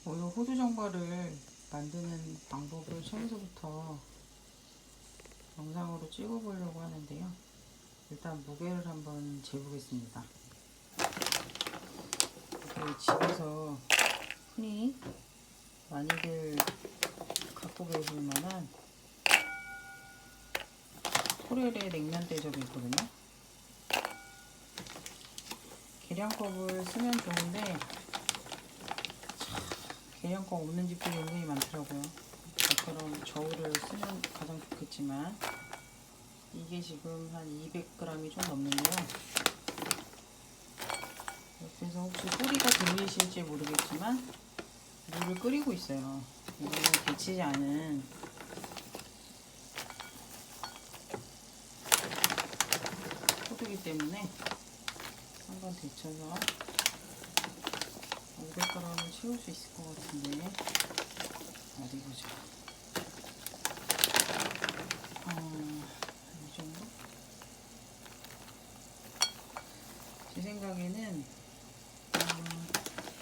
오늘 호두 정발을 만드는 방법을 처음서부터 영상으로 찍어보려고 하는데요. 일단 무게를 한번 재보겠습니다. 집에서 흔히 많이들 갖고 계실 만한 토렐의 냉면 대접이 있거든요. 계량컵을 쓰면 좋은데 계량컵 없는 집들이 은근히 많더라고요. 저처럼 저울을 쓰면 가장 좋겠지만 이게 지금 한 200g이 좀 넘는데요. 옆에서 혹시 소리가 들리실지 모르겠지만 물을 끓이고 있어요. 이거는 데치지 않은 호두이기 때문에 한번 데쳐서 500g을 채울 수 있을 것 같은데 어디 보자. 이 정도? 제 생각에는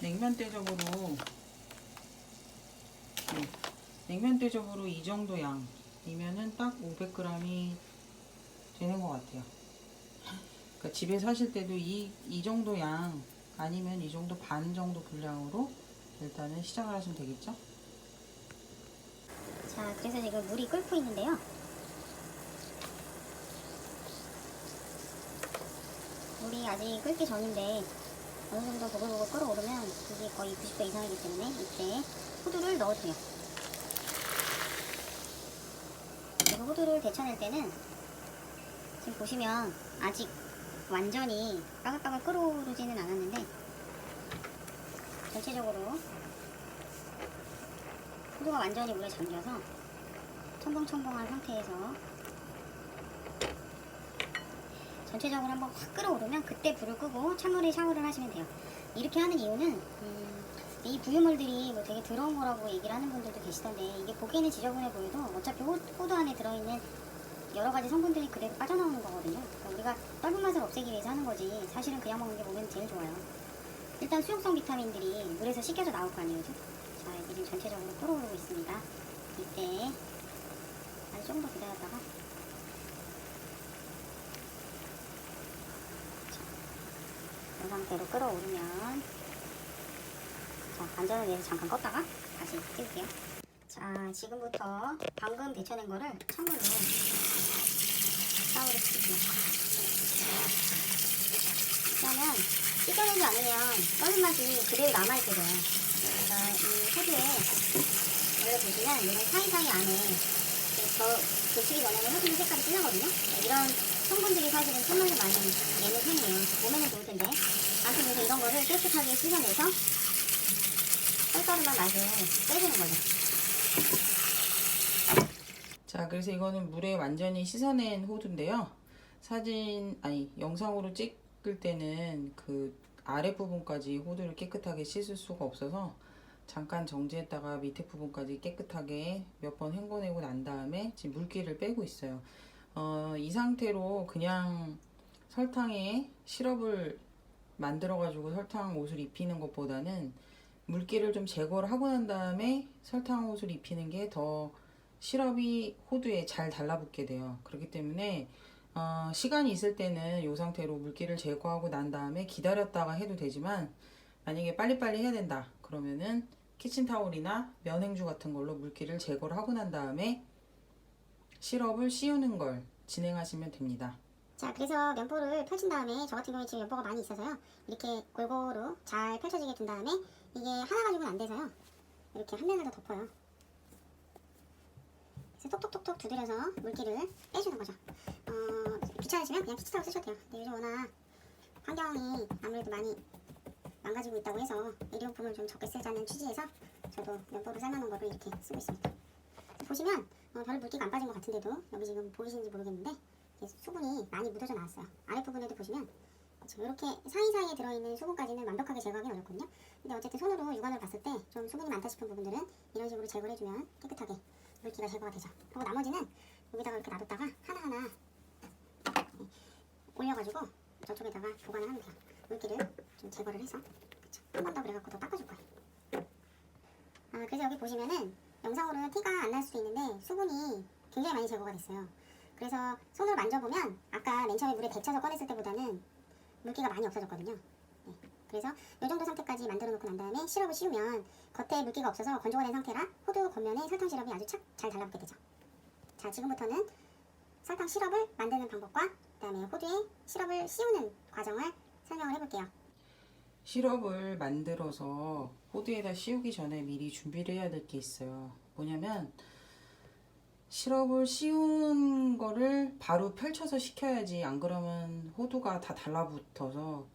냉면 대접으로 냉면 대접으로 이 정도 양이면은 딱 500g이 되는 것 같아요. 그러니까 집에 사실 때도 이 정도 양 아니면 이 정도 반 정도 분량으로 일단은 시작을 하시면 되겠죠? 자, 그래서 지금 물이 끓고 있는데요. 물이 아직 끓기 전인데 어느 정도 보글보글 끓어오르면 이게 거의 90도 이상이기 때문에 이때 호두를 넣어줘요. 그리고 호두를 데쳐낼 때는 지금 보시면 아직 완전히 빠글빠글 끓어오르지는 않았는데 전체적으로 호두가 완전히 물에 잠겨서 첨벙첨벙한 상태에서 전체적으로 한번 확 끓어오르면 그때 불을 끄고 찬물에 샤워를 하시면 돼요. 이렇게 하는 이유는 이 부유물들이 뭐 되게 더러운 거라고 얘기를 하는 분들도 계시던데 이게 보기에는 지저분해 보여도 어차피 호두 안에 들어있는 여러 가지 성분들이 그대로 빠져나오는 거거든요. 그러니까 우리가 떫은 맛을 없애기 위해서 하는 거지 사실은 그냥 먹는 게 몸에는 제일 좋아요. 일단 수용성 비타민들이 물에서 씻겨져 나올 거 아니에요. 자, 이게 지금 전체적으로 끓어오르고 있습니다. 이때 아주 조금 더 기다렸다가 이 상태로 끓어오르면 자, 안전을 위해서 잠깐 껐다가 다시 띄울게요. 자, 지금부터 방금 데쳐낸 거를 찬물로 샤워를 시킬게요. 그러면 씻겨내지 않으면 떫은 맛이 그대로 남아있게 돼요. 자, 이 호두에 원래 보시면 이런 사이사이 안에 데치기 전에는 호두의 색깔이 진하거든요. 이런 성분들이 사실은 손맛을 많이 내는 편이에요. 몸에는 좋을 텐데. 아무튼 그래서 이런 거를 깨끗하게 씻어내서 쌀가루만 맛을 빼주는 거죠. 자, 그래서 이거는 물에 완전히 씻어낸 호두인데요. 영상으로 찍을 때는 그 아랫부분까지 호두를 깨끗하게 씻을 수가 없어서 잠깐 정지했다가 밑에 부분까지 깨끗하게 몇 번 헹궈내고 난 다음에 지금 물기를 빼고 있어요. 이 상태로 그냥 설탕에 시럽을 만들어 가지고 설탕 옷을 입히는 것보다는 물기를 좀 제거를 하고 난 다음에 설탕 옷을 입히는 게 더 시럽이 호두에 잘 달라붙게 돼요. 그렇기 때문에 시간이 있을 때는 이 상태로 물기를 제거하고 난 다음에 기다렸다가 해도 되지만 만약에 빨리빨리 해야 된다 그러면은 키친타올이나 면행주 같은 걸로 물기를 제거를 하고 난 다음에 시럽을 씌우는 걸 진행하시면 됩니다. 자, 그래서 면포를 펼친 다음에 저 같은 경우에 지금 면포가 많이 있어서요. 이렇게 골고루 잘 펼쳐지게 둔 다음에 이게 하나 가지고는 안 돼서요. 이렇게 한 면을 더 덮어요. 그래서 톡톡톡톡 두드려서 물기를 빼주는 거죠. 귀찮으시면 그냥 키친타올 쓰셔도 돼요. 근데 요즘 워낙 환경이 아무래도 많이 망가지고 있다고 해서 일회용품을 좀 적게 쓰자는 취지에서 저도 면포를 삶아놓은 거를 이렇게 쓰고 있습니다. 보시면 별 물기가 안 빠진 것 같은데도 여기 지금 보이시는지 모르겠는데 수분이 많이 묻어져 나왔어요. 아랫부분에도 보시면 지금 이렇게 사이사이에 들어있는 수분까지는 완벽하게 제거하기 어렵거든요. 근데 어쨌든 손으로 육안으로 봤을 때 좀 수분이 많다 싶은 부분들은 이런 식으로 제거를 해주면 깨끗하게 물기가 제거가 되죠. 그리고 나머지는 여기다가 이렇게 놔뒀다가 하나하나 올려가지고 저쪽에다가 보관을 하면 돼요. 물기를 좀 제거를 해서 한 번 더 그래갖고 더 닦아줄 거예요. 그래서 여기 보시면은 영상으로는 티가 안 날 수도 있는데 수분이 굉장히 많이 제거가 됐어요. 그래서 손으로 만져보면 아까 맨 처음에 물에 데쳐서 꺼냈을 때보다는 물기가 많이 없어졌거든요. 네. 그래서 이 정도 상태까지 만들어 놓고 난 다음에 시럽을 씌우면 겉에 물기가 없어서 건조가 된 상태라 호두 겉면에 설탕 시럽이 아주 착 잘 달라붙게 되죠. 자, 지금부터는 설탕 시럽을 만드는 방법과 그다음에 호두에 시럽을 씌우는 과정을 설명을 해볼게요. 시럽을 만들어서 호두에다 씌우기 전에 미리 준비를 해야 될 게 있어요. 뭐냐면 시럽을 씌운 거를 바로 펼쳐서 식혀야지, 안 그러면 호두가 다 달라붙어서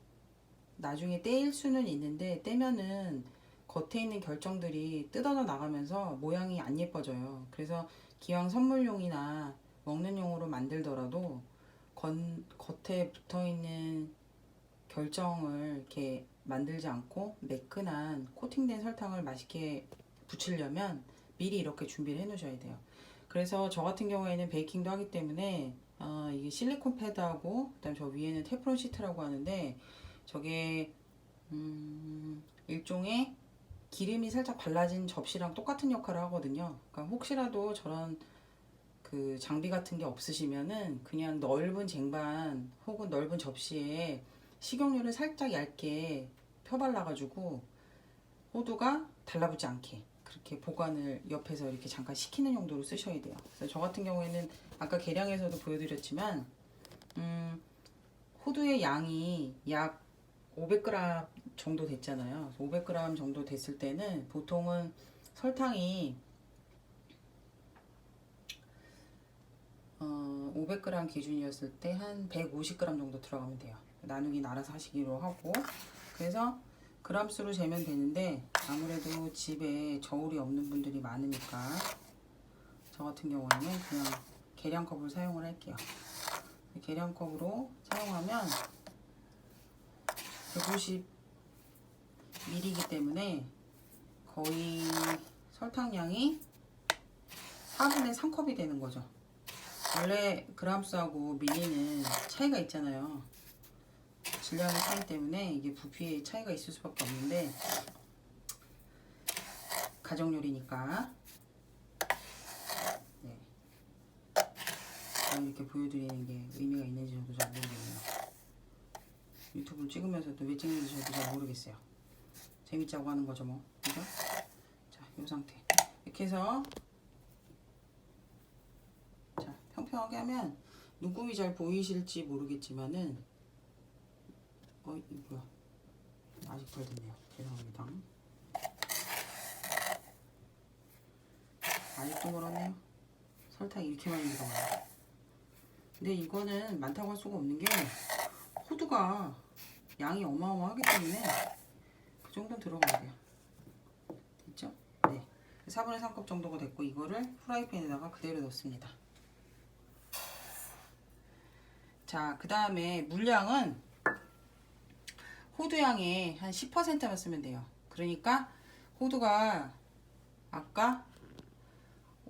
나중에 떼일 수는 있는데 떼면은 겉에 있는 결정들이 뜯어져 나가면서 모양이 안 예뻐져요. 그래서 기왕 선물용이나 먹는 용으로 만들더라도 겉에 붙어있는 결정을 이렇게 만들지 않고 매끈한 코팅된 설탕을 맛있게 붙이려면 미리 이렇게 준비를 해 놓으셔야 돼요. 그래서 저 같은 경우에는 베이킹도 하기 때문에 이게 실리콘 패드하고 그다음 저 위에는 테프론 시트라고 하는데 저게 일종의 기름이 살짝 발라진 접시랑 똑같은 역할을 하거든요. 그러니까 혹시라도 저런 그 장비 같은 게 없으시면은 그냥 넓은 쟁반 혹은 넓은 접시에 식용유를 살짝 얇게 펴발라가지고 호두가 달라붙지 않게 그렇게 보관을 옆에서 이렇게 잠깐 식히는 용도로 쓰셔야 돼요. 그래서 저 같은 경우에는 아까 계량에서도 보여드렸지만 호두의 양이 약 500g 정도 됐잖아요. 500g 정도 됐을 때는 보통은 설탕이 500g 기준이었을 때 한 150g 정도 들어가면 돼요. 나누긴 알아서 하시기로 하고, 그래서 그람수로 재면 되는데 아무래도 집에 저울이 없는 분들이 많으니까 저 같은 경우에는 그냥 계량컵을 사용을 할게요. 계량컵으로 사용하면 150ml이기 때문에 거의 설탕량이 4분의 3컵이 되는 거죠. 원래 그람수하고 밀리는 차이가 있잖아요. 질량의 차이 때문에 이게 부피의 차이가 있을 수밖에 없는데 가정요리니까 네. 이렇게 보여드리는 게 의미가 있는지 저도 잘 모르겠네요. 유튜브를 찍으면서도 왜 찍는지 저도 잘 모르겠어요. 재밌자고 하는 거죠 뭐. 그죠? 자, 이 상태 이렇게 해서 자, 평평하게 하면 눈금이 잘 보이실지 모르겠지만은 이거 뭐야, 아직 덜 됐네요. 죄송합니다. 아직도 멀었네요. 설탕이 이렇게 많이 들어가요. 근데 이거는 많다고 할 수가 없는 게 호두가 양이 어마어마하기 때문에 그 정도는 들어가야 돼요. 됐죠? 네. 4분의 3컵 정도가 됐고 이거를 프라이팬에다가 그대로 넣습니다. 자, 그 다음에 물량은 호두양의 한 10%만 쓰면 돼요. 그러니까 호두가 아까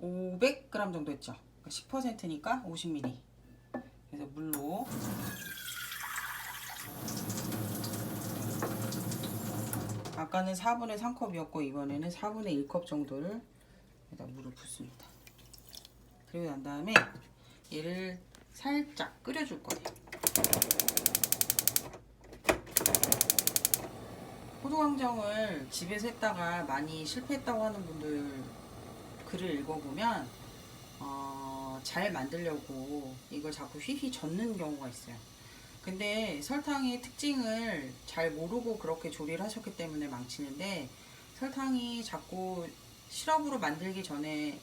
500g 정도 했죠. 10%니까 50ml. 그래서 물로 아까는 4분의 3컵이었고 이번에는 4분의 1컵 정도를 여기다 물을 붓습니다. 그리고 난 다음에 얘를 살짝 끓여줄 거예요. 호두광정을 집에서 했다가 많이 실패했다고 하는 분들 글을 읽어보면 잘 만들려고 이걸 자꾸 휘휘 젓는 경우가 있어요. 근데 설탕의 특징을 잘 모르고 그렇게 조리를 하셨기 때문에 망치는데, 설탕이 자꾸 시럽으로 만들기 전에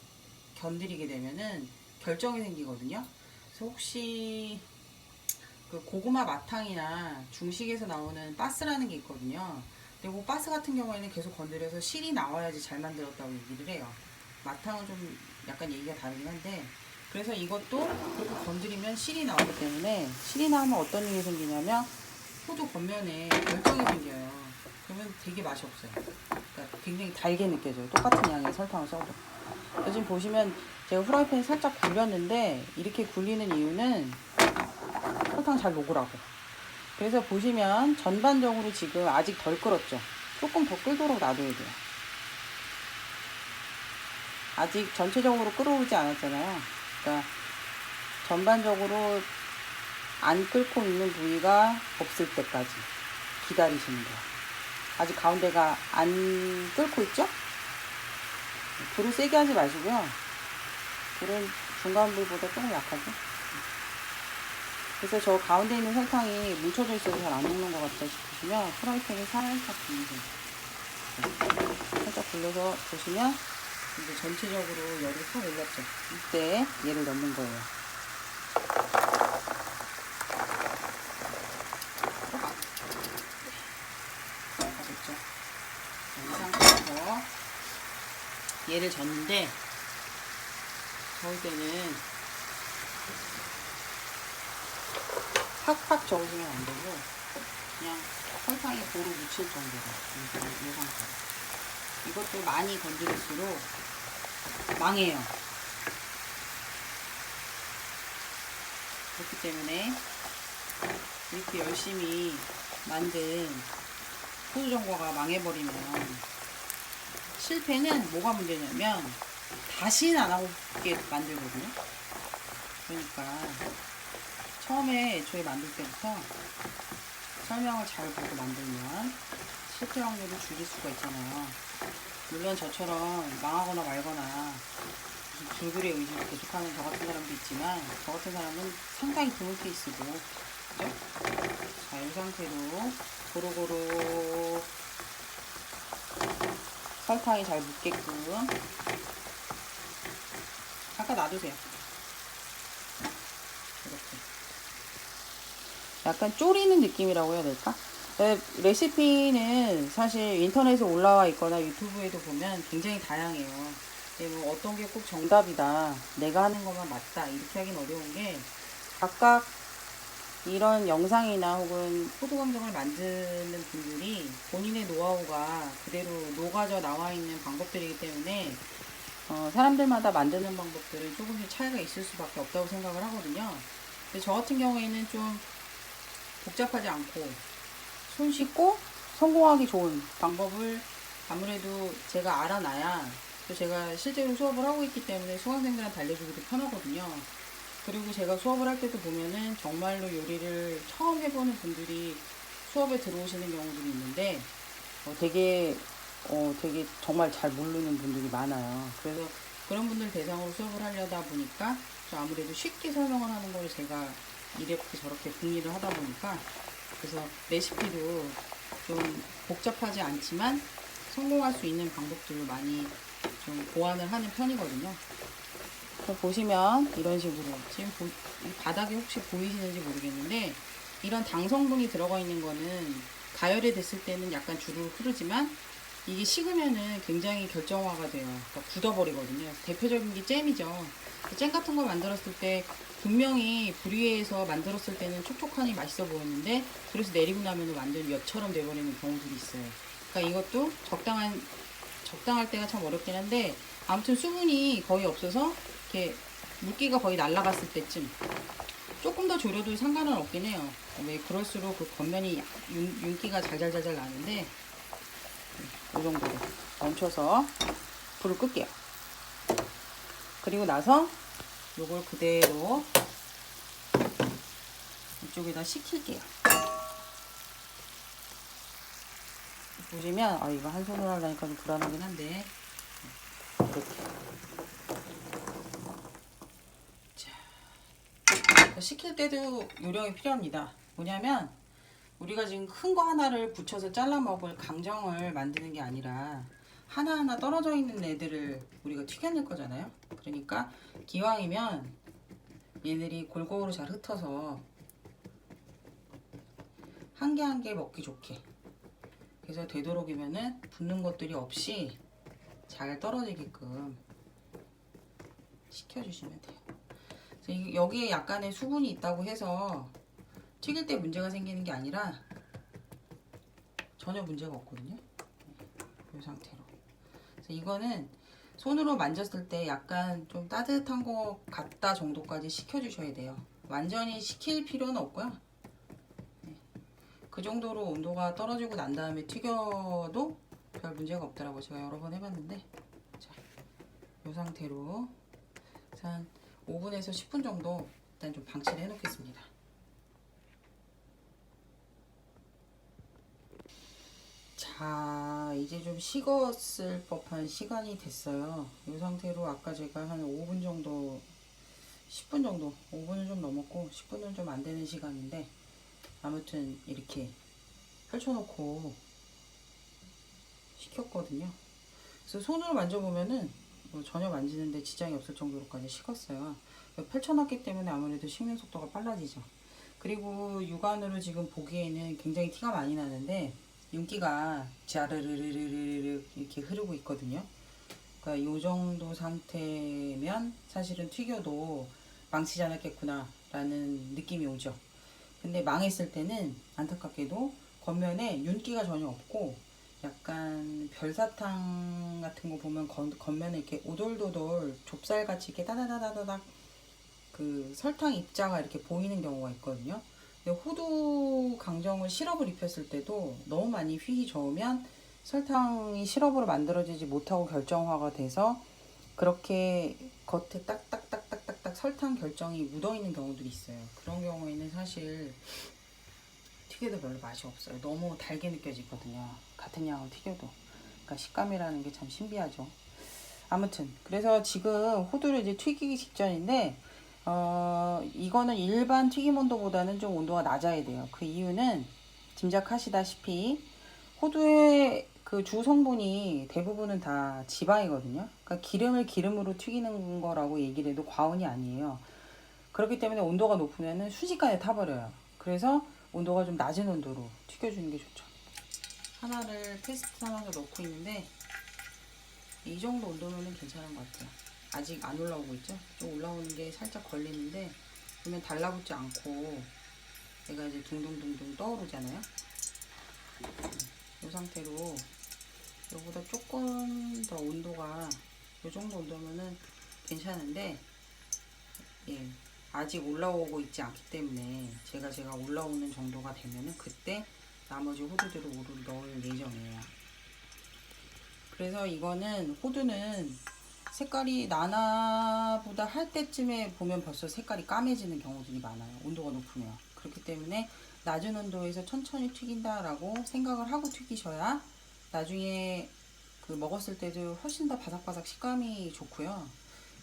건드리게 되면은 결정이 생기거든요. 그래서 혹시 그 고구마 마탕이나 중식에서 나오는 바스라는 게 있거든요. 근데 그 바스 같은 경우에는 계속 건드려서 실이 나와야지 잘 만들었다고 얘기를 해요. 마탕은 좀 약간 얘기가 다르긴 한데, 그래서 이것도 그렇게 건드리면 실이 나오기 때문에, 실이 나오면 어떤 일이 생기냐면 호두 겉면에 결정이 생겨요. 그러면 되게 맛이 없어요. 그러니까 굉장히 달게 느껴져요. 똑같은 양의 설탕을 써도. 지금 보시면 제가 후라이팬이 살짝 굴렸는데 이렇게 굴리는 이유는 설탕 잘 녹으라고. 그래서 보시면 전반적으로 지금 아직 덜 끓었죠. 조금 더 끓도록 놔둬야 돼요. 아직 전체적으로 끓어오르지 않았잖아요. 그러니까 전반적으로 안 끓고 있는 부위가 없을 때까지 기다리시면 돼요. 아직 가운데가 안 끓고 있죠? 불을 세게 하지 마시고요. 불은 중간 불보다 조금 약하죠. 그래서 저 가운데 있는 설탕이 뭉쳐져 있어서 잘 안 녹는 것 같다 싶으시면 프라이팬에 살짝 돌리세요. 살짝 돌려서 보시면 이제 전체적으로 열이 확 올랐죠. 이때 얘를 넣는 거예요. 됐죠? 이 상태에서 얘를 젓는데 저을 때는 팍팍 저으시면 안 되고 그냥 설탕이 고루 묻힐 정도로 이 상태로. 이것도 많이 건드릴수록 망해요. 그렇기 때문에 이렇게 열심히 만든 호두전과가 망해버리면 실패는 뭐가 문제냐면 다시는 안 하고 있게 만들거든요. 그러니까 처음에 애초에 만들 때부터 설명을 잘 보고 만들면 실패 확률을 줄일 수가 있잖아요. 물론 저처럼 망하거나 말거나 무슨 불굴의 의지를 계속하는 저 같은 사람도 있지만 저 같은 사람은 상당히 드문 케이스고, 그죠? 자, 이 상태로 고루고루 설탕이 잘 묻게끔 잠깐 놔두세요. 이렇게 약간 졸이는 느낌이라고 해야 될까? 레시피는 사실 인터넷에 올라와 있거나 유튜브에도 보면 굉장히 다양해요. 뭐 어떤 게 꼭 정답이다, 내가 하는 것만 맞다 이렇게 하긴 어려운 게 각각 이런 영상이나 혹은 호두광정을 만드는 분들이 본인의 노하우가 그대로 녹아져 나와 있는 방법들이기 때문에 사람들마다 만드는 방법들은 조금씩 차이가 있을 수밖에 없다고 생각을 하거든요. 근데 저 같은 경우에는 좀 복잡하지 않고 손쉽고 성공하기 좋은 방법을 아무래도 제가 알아놔야 또 제가 실제로 수업을 하고 있기 때문에 수강생들한테 알려주기도 편하거든요. 그리고 제가 수업을 할 때도 보면은 정말로 요리를 처음 해보는 분들이 수업에 들어오시는 경우들이 있는데 되게 정말 잘 모르는 분들이 많아요. 그래서 그런 분들 대상으로 수업을 하려다 보니까 좀 아무래도 쉽게 설명을 하는 걸 제가 이렇게 저렇게 궁리를 하다 보니까 그래서 레시피도 좀 복잡하지 않지만 성공할 수 있는 방법들로 많이 좀 보완을 하는 편이거든요. 보시면 이런 식으로 지금 바닥에 혹시 보이시는지 모르겠는데 이런 당 성분이 들어가 있는 거는 가열이 됐을 때는 약간 주르륵 흐르지만 이게 식으면은 굉장히 결정화가 돼요. 그러니까 굳어버리거든요. 대표적인 게 잼이죠. 잼 같은 거 만들었을 때 분명히 불 위에서 만들었을 때는 촉촉하니 맛있어 보였는데 그래서 내리고 나면 완전 엿처럼 돼버리는 경우들이 있어요. 그러니까 이것도 적당할 때가 참 어렵긴 한데 아무튼 수분이 거의 없어서 이렇게 물기가 거의 날아갔을 때쯤 조금 더 졸여도 상관은 없긴 해요. 왜 그럴수록 그 겉면이 윤기가 잘잘잘잘 나는데 이 정도로 멈춰서 불을 끌게요. 그리고 나서 요걸 그대로 이쪽에다 식힐게요. 보시면 이거 한 손으로 하려니까 좀 불안하긴 한데 이렇게 식힐 때도 요령이 필요합니다. 뭐냐면 우리가 지금 큰 거 하나를 붙여서 잘라 먹을 강정을 만드는 게 아니라 하나하나 떨어져 있는 애들을 우리가 튀겨낼 거잖아요. 그러니까 기왕이면 얘들이 골고루 잘 흩어서 한 개 한 개 먹기 좋게, 그래서 되도록이면은 붙는 것들이 없이 잘 떨어지게끔 식혀주시면 돼요. 그래서 여기에 약간의 수분이 있다고 해서 튀길 때 문제가 생기는 게 아니라 전혀 문제가 없거든요. 이 상태로. 그래서 이거는 손으로 만졌을 때 약간 좀 따뜻한 것 같다 정도까지 식혀주셔야 돼요. 완전히 식힐 필요는 없고요. 그 정도로 온도가 떨어지고 난 다음에 튀겨도 별 문제가 없더라고요. 제가 여러 번 해봤는데. 자, 이 상태로 한 5분에서 10분 정도 일단 좀 방치를 해 놓겠습니다. 자, 이제 좀 식었을 법한 시간이 됐어요. 이 상태로 아까 제가 한 5분 정도, 10분 정도, 5분은 좀 넘었고 10분은 좀 안 되는 시간인데, 아무튼 이렇게 펼쳐놓고 식혔거든요. 그래서 손으로 만져보면은 뭐 전혀 만지는데 지장이 없을 정도로까지 식었어요. 펼쳐놨기 때문에 아무래도 식는 속도가 빨라지죠. 그리고 육안으로 지금 보기에는 굉장히 티가 많이 나는데 윤기가 자르르르르르 이렇게 흐르고 있거든요. 그러니까 이 정도 상태면 사실은 튀겨도 망치지 않았겠구나 라는 느낌이 오죠. 근데 망했을 때는 안타깝게도 겉면에 윤기가 전혀 없고 약간 별사탕 같은 거 보면 겉면에 이렇게 오돌도돌 좁쌀같이 이렇게 따다다다다닥 그 설탕 입자가 이렇게 보이는 경우가 있거든요. 근데 호두 강정을 시럽을 입혔을 때도 너무 많이 휘휘 저으면 설탕이 시럽으로 만들어지지 못하고 결정화가 돼서 그렇게 겉에 딱딱딱딱딱딱 설탕 결정이 묻어있는 경우들이 있어요. 그런 경우에는 사실 튀겨도 별로 맛이 없어요. 너무 달게 느껴지거든요. 같은 양을 튀겨도. 그러니까 식감이라는 게 참 신비하죠. 아무튼 그래서 지금 호두를 이제 튀기기 직전인데 이거는 일반 튀김 온도보다는 좀 온도가 낮아야 돼요. 그 이유는 짐작하시다시피 호두의 그 주 성분이 대부분은 다 지방이거든요. 그러니까 기름을 기름으로 튀기는 거라고 얘기를 해도 과언이 아니에요. 그렇기 때문에 온도가 높으면 순식간에 타버려요. 그래서 온도가 좀 낮은 온도로 튀겨주는 게 좋죠. 하나를 테스트 삼아서 넣고 있는데 이 정도 온도면 괜찮은 것 같아요. 아직 안 올라오고 있죠? 좀 올라오는 게 살짝 걸리는데 그러면 달라붙지 않고 얘가 이제 둥둥둥둥 떠오르잖아요. 이 상태로 이거보다 조금 더 온도가 이 정도 온도면은 괜찮은데 예, 아직 올라오고 있지 않기 때문에 제가 올라오는 정도가 되면은 그때 나머지 호두들을 넣을 예정이에요. 그래서 이거는 호두는 색깔이 나나보다 할 때쯤에 보면 벌써 색깔이 까매지는 경우들이 많아요. 온도가 높으면. 그렇기 때문에 낮은 온도에서 천천히 튀긴다라고 생각을 하고 튀기셔야 나중에 그 먹었을 때도 훨씬 더 바삭바삭 식감이 좋고요.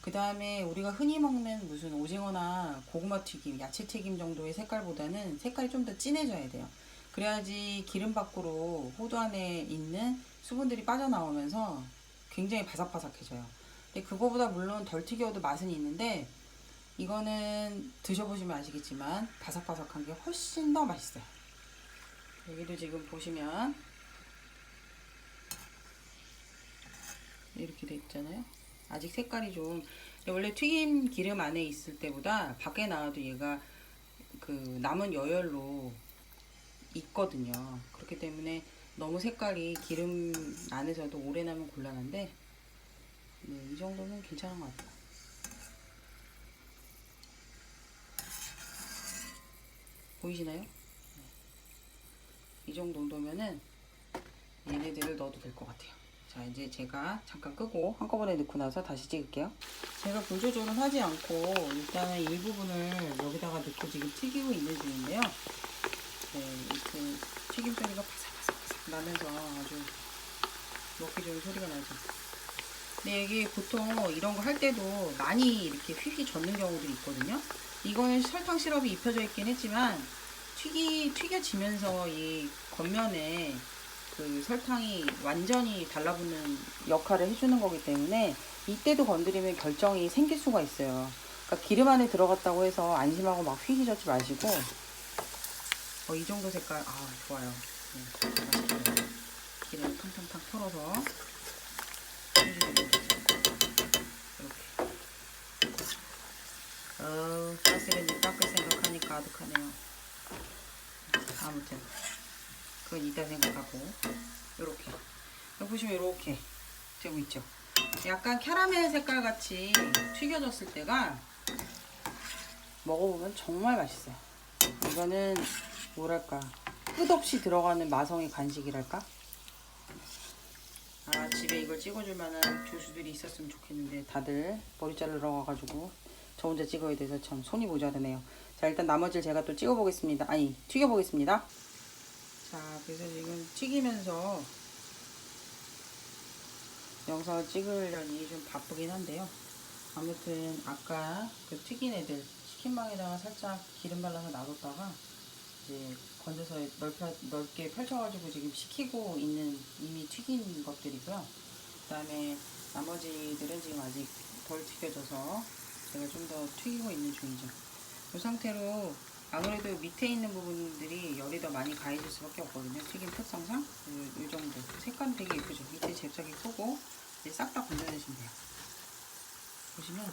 그 다음에 우리가 흔히 먹는 무슨 오징어나 고구마 튀김, 야채 튀김 정도의 색깔보다는 색깔이 좀 더 진해져야 돼요. 그래야지 기름 밖으로 호두 안에 있는 수분들이 빠져나오면서 굉장히 바삭바삭해져요. 근데 그거보다 물론 덜 튀겨도 맛은 있는데 이거는 드셔보시면 아시겠지만 바삭바삭한 게 훨씬 더 맛있어요. 여기도 지금 보시면 이렇게 돼 있잖아요. 아직 색깔이 좀 원래 튀김 기름 안에 있을 때보다 밖에 나와도 얘가 그 남은 여열로 있거든요. 그렇기 때문에 너무 색깔이 기름 안에서도 오래 나면 곤란한데 네, 이 정도는 괜찮은 것 같아요. 보이시나요? 네. 이 정도 온도면은 얘네들을 넣어도 될 것 같아요. 자, 이제 제가 잠깐 끄고 한꺼번에 넣고 나서 다시 찍을게요. 제가 불 조절은 하지 않고 일단은 일부분을 여기다가 넣고 지금 튀기고 있는 중인데요. 네, 이렇게 튀김 소리가 바삭바삭 나면서 아주 먹기 좋은 소리가 나죠. 근데 이게 보통 이런 거 할 때도 많이 이렇게 휘휘 젓는 경우도 있거든요. 이거는 설탕 시럽이 입혀져 있긴 했지만 튀겨지면서 이 겉면에 그 설탕이 완전히 달라붙는 역할을 해주는 거기 때문에 이때도 건드리면 결정이 생길 수가 있어요. 그러니까 기름 안에 들어갔다고 해서 안심하고 막 휘휘 젓지 마시고 이 정도 색깔 좋아요. 네, 맛있어요. 기름 탕탕탕 털어서 이렇게 가스레인지 닦을 생각하니까 아득하네요. 아무튼 그건 이따 생각하고 요렇게 여기 보시면 이렇게 되고 있죠. 약간 캐러멜 색깔 같이 튀겨졌을 때가 먹어보면 정말 맛있어요. 이거는 뭐랄까 끝없이 들어가는 마성의 간식이랄까. 아, 집에 이걸 찍어줄 만한 교수들이 있었으면 좋겠는데 다들 머리 자르러 와가지고 저 혼자 찍어야 돼서 참 손이 모자르네요. 자, 일단 나머지를 제가 또 찍어보겠습니다. 아니, 튀겨보겠습니다. 자, 그래서 지금 튀기면서 영상을 찍으려니 좀 바쁘긴 한데요. 아무튼 아까 그 튀긴 애들 치킨방에다가 살짝 기름 발라서 놔뒀다가 이제 건져서 넓게 펼쳐가지고 지금 식히고 있는 이미 튀긴 것들이고요. 그 다음에 나머지들은 지금 아직 덜 튀겨져서 제가 좀 더 튀기고 있는 중이죠. 이 상태로 아무래도 밑에 있는 부분들이 열이 더 많이 가해질 수밖에 없거든요. 튀김 특성상 이 정도 색감 되게 예쁘죠. 밑에 잽싸게 끄고 이제 싹 다 건져내시면 돼요. 보시면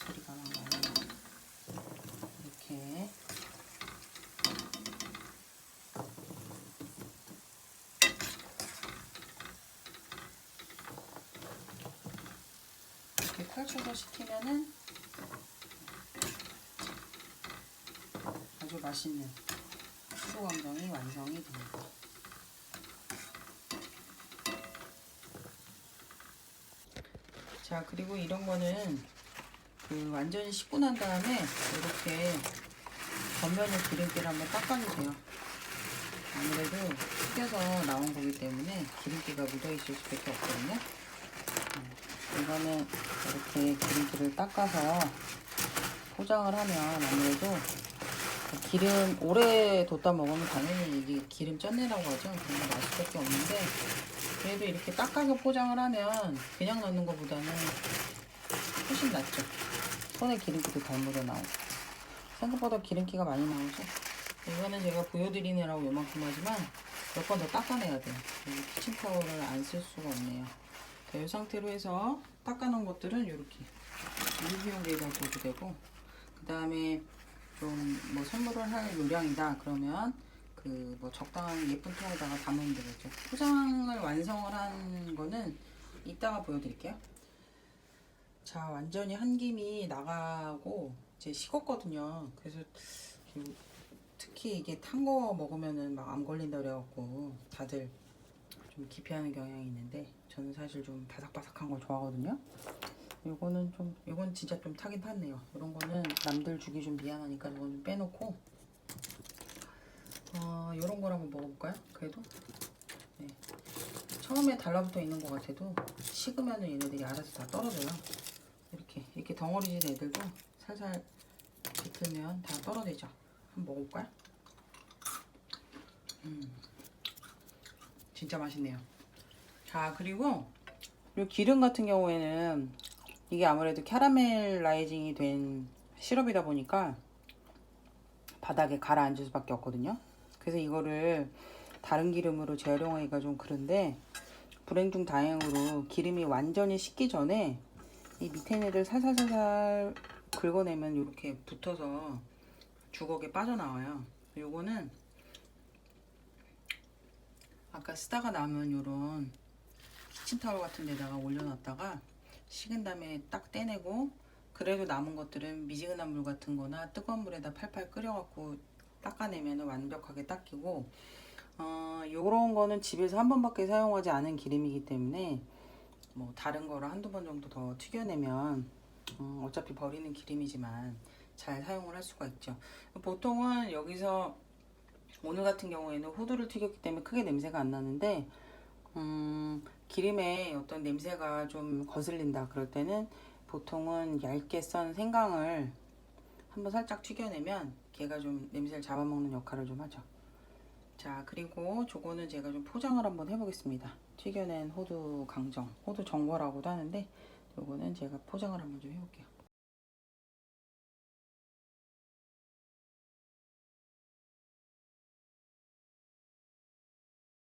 소리가 나요. 이렇게 이렇게 펼쳐서 식히면은 아주 맛있는 수도광정이 완성이 됩니다. 자, 그리고 이런 거는 그 완전히 씻고 난 다음에 이렇게 겉면을 기름기를 한번 닦아주세요. 아무래도 튀겨서 나온 거기 때문에 기름기가 묻어있을 수밖에 없거든요. 이거는 이렇게 기름기를 닦아서 포장을 하면 아무래도 기름 오래 뒀다 먹으면 당연히 이게 기름 쩐내라고 하죠. 그런 거 맛을 수밖에 없는데 그래도 이렇게 닦아서 포장을 하면 그냥 넣는 것보다는 훨씬 낫죠. 손에 기름기도 덜 묻어 나오고 생각보다 기름기가 많이 나오죠. 이거는 제가 보여드리느라고 요만큼 하지만 몇 번 더 닦아내야 돼요. 키친타올을 안 쓸 수가 없네요. 자, 이 상태로 해서 닦아놓은 것들은 이렇게 유리비용기에다 둬도 되고, 그 다음에 좀 뭐 선물을 할 요량이다 그러면 그 뭐 적당한 예쁜 통에다가 담으면 되겠죠. 포장을 완성을 한 거는 이따가 보여드릴게요. 자, 완전히 한 김이 나가고 이제 식었거든요. 그래서 특히 이게 탄 거 먹으면은 막 암 걸린다 그래갖고 다들 좀 기피하는 경향이 있는데 저는 사실 좀 바삭바삭한 걸 좋아하거든요. 요건 진짜 좀 타긴 탔네요. 이런 거는 남들 주기 좀 미안하니까 이건 좀 빼놓고 요런 걸 한번 먹어볼까요? 그래도 네. 처음에 달라붙어 있는 것 같아도 식으면은 얘네들이 알아서 다 떨어져요. 이렇게 덩어리진 애들도 살살 비틀면 다 떨어지죠. 한번 먹어볼까요? 진짜 맛있네요. 자, 그리고 이 기름 같은 경우에는 이게 아무래도 캐러멜라이징이 된 시럽이다 보니까 바닥에 가라앉을 수밖에 없거든요. 그래서 이거를 다른 기름으로 재활용하기가 좀 그런데 불행 중 다행으로 기름이 완전히 식기 전에 이 밑에 있는 애들 살살살살 긁어내면 이렇게 붙어서 주걱에 빠져나와요. 요거는 아까 쓰다가 남은 요런 키친타올 같은 데다가 올려놨다가 식은 다음에 딱 떼내고, 그래도 남은 것들은 미지근한 물 같은 거나 뜨거운 물에다 팔팔 끓여갖고 닦아내면 완벽하게 닦이고, 요런 거는 집에서 한 번밖에 사용하지 않은 기름이기 때문에 뭐 다른 거를 한두 번 정도 더 튀겨내면 어차피 버리는 기름이지만 잘 사용을 할 수가 있죠. 보통은 여기서 오늘 같은 경우에는 호두를 튀겼기 때문에 크게 냄새가 안 나는데 기름에 어떤 냄새가 좀 거슬린다 그럴 때는 보통은 얇게 썬 생강을 한번 살짝 튀겨내면 걔가 좀 냄새를 잡아먹는 역할을 좀 하죠. 자, 그리고 저거는 제가 좀 포장을 한번 해보겠습니다. 튀겨낸 호두 강정, 호두 정보라고도 하는데 요거는 제가 포장을 한번 좀 해볼게요.